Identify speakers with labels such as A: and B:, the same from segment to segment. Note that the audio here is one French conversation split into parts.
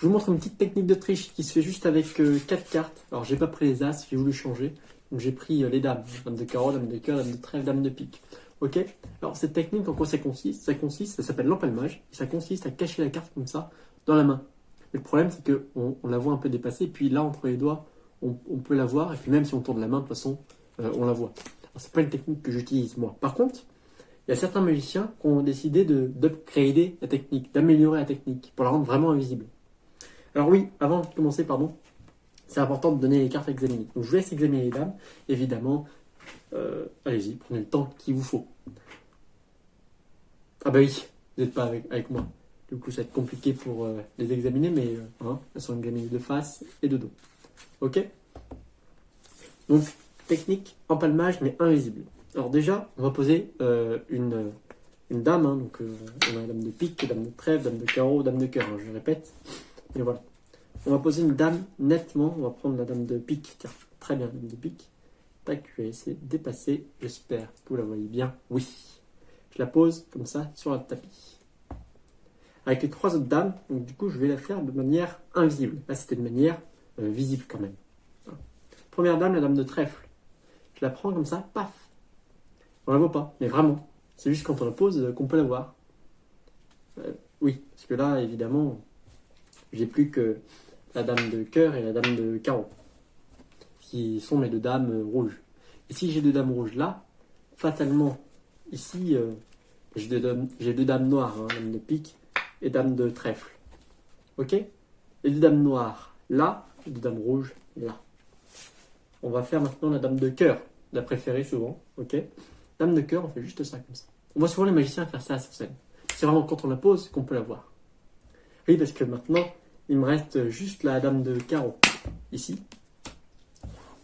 A: Je vous montre une petite technique de triche qui se fait juste avec 4 cartes. Alors j'ai pas pris les as, j'ai voulu changer. Donc j'ai pris les dames. Dame de carreau, dame de cœur, dame de trèfle, dame de pique. Ok. Alors cette technique, en quoi ça consiste? Ça s'appelle l'empalmage. Et ça consiste à cacher la carte comme ça dans la main. Mais le problème c'est qu'on la voit un peu dépassée. Puis là entre les doigts, on peut la voir. Et puis même si on tourne la main, de toute façon, on la voit. Alors c'est pas une technique que j'utilise moi. Par contre, il y a certains magiciens qui ont décidé d'upgrader la technique, d'améliorer la technique pour la rendre vraiment invisible. Alors oui, avant de commencer, pardon, c'est important de donner les cartes à examiner. Donc je vous laisse examiner les dames, évidemment. Allez-y, prenez le temps qu'il vous faut. Ah bah oui, vous n'êtes pas avec moi. Du coup, ça va être compliqué pour les examiner, mais elles sont examinées de face et de dos. Ok? Donc, technique empalmage, mais invisible. Alors déjà, on va poser une dame. Donc on a la dame de pique, dame de trèfle, dame de carreau, dame de cœur. Je répète. Et voilà. On va poser une dame nettement. On va prendre la dame de pique. Tiens, très bien, dame de pique. Tac, je vais essayer de dépasser. J'espère que vous la voyez bien. Oui. Je la pose comme ça sur le tapis. Avec les 3 autres dames, donc du coup, je vais la faire de manière invisible. Là, c'était de manière visible quand même. Première dame, la dame de trèfle. Je la prends comme ça, paf. On la voit pas, mais vraiment. C'est juste quand on la pose qu'on peut la voir. Oui, parce que là, évidemment, j'ai plus que la dame de cœur et la dame de carreau, qui sont mes 2 dames rouges. Et si j'ai 2 dames rouges là, fatalement, ici, j'ai 2 dames noires, dame de pique et dame de trèfle. Ok? Les 2 dames noires là, les 2 dames rouges là. On va faire maintenant la dame de cœur, la préférée souvent. Ok? Dame de cœur, on fait juste ça comme ça. On voit souvent les magiciens faire ça sur scène. C'est vraiment quand on la pose qu'on peut la voir. Oui, parce que maintenant, il me reste juste la dame de carreau. Ici.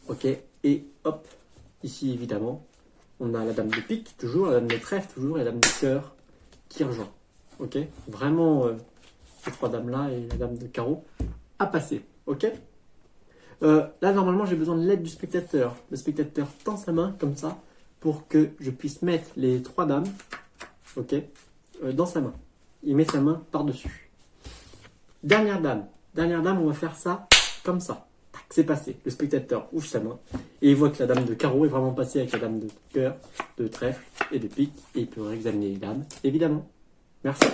A: Ok. Et hop. Ici, évidemment, on a la dame de pique, toujours, la dame de trèfle, toujours, et la dame de cœur qui rejoint. Ok. Vraiment, ces 3 dames-là et la dame de carreau à passer. Ok. Là, normalement, j'ai besoin de l'aide du spectateur. Le spectateur tend sa main comme ça pour que je puisse mettre les 3 dames, ok, dans sa main. Il met sa main par-dessus. Dernière dame, on va faire ça comme ça. Tac, c'est passé. Le spectateur ouvre sa main et il voit que la dame de carreau est vraiment passée avec la dame de cœur, de trèfle et de pique. Et il peut réexaminer les dames, évidemment. Merci.